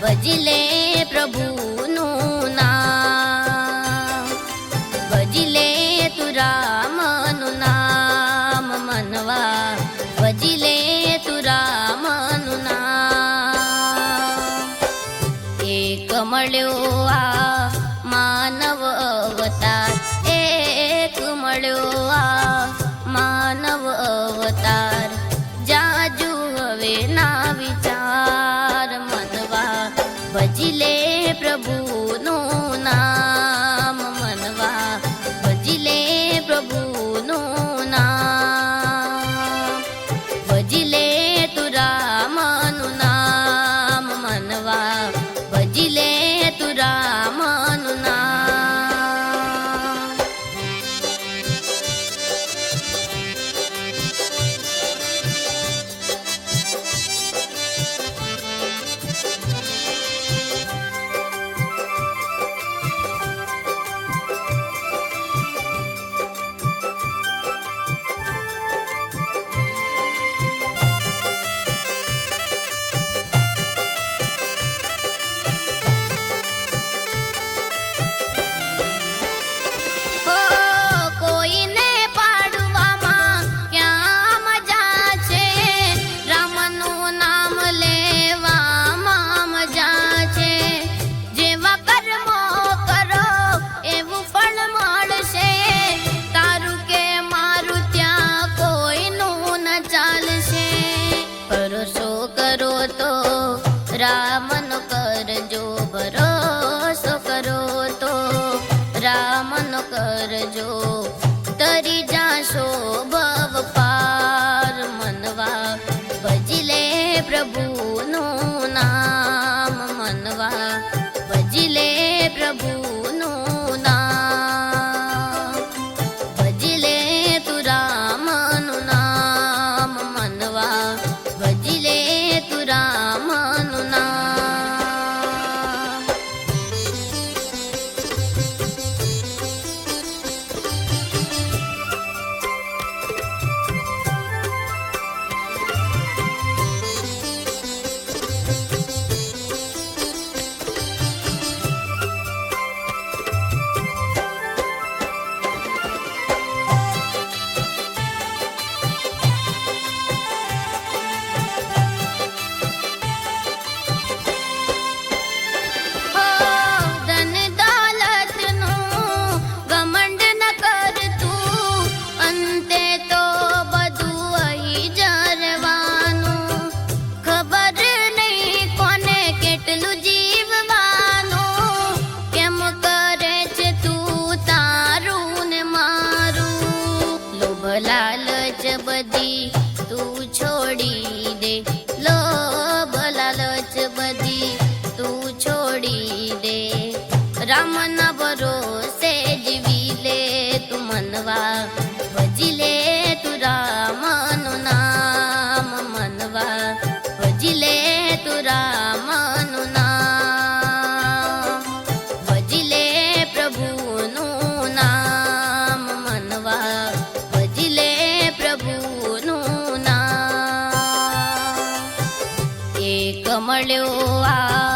ભજલે પ્રભુનું નામ, ભજલે તું રામનું નામ મનવા, ભજલે તું રામનું નામ. એક મળ્યો આ માનવ અવતાર, એક મળ્યો આ માનવ અવતાર, જાજુ હવે ના વિચાર મનવા, ભજલે પ્રભુનું નામ મનવા, ભજલે પ્રભુનું નામ, ભજલે તું રામનું નામ મનવા, ભજલે તું રામનું નામ. રામનો કરજો ભરોસો, કરો તો રામનો કરજો, તરી જાશો ભવ પાર મનવા, ભજલે પ્રભુનું નામ મનવા, ભજલે પ્રભુનું નામ, ભજલે તું રામનું નામ મનવા, ભજલે તું રામનું નામ. લાલચ બધી તું છોડી દે, લોભ લાલચ બધી તું છોડી દે, રામના ભરોસે જીવી લે તું મનવા, ભજલે તું રામનું નામ મનવા, ભજલે તું રામનું નામ, ભજલે પ્રભુનું નામ મનવા, ભજલે પ્રભુનું નામ. એક મળ્યો આ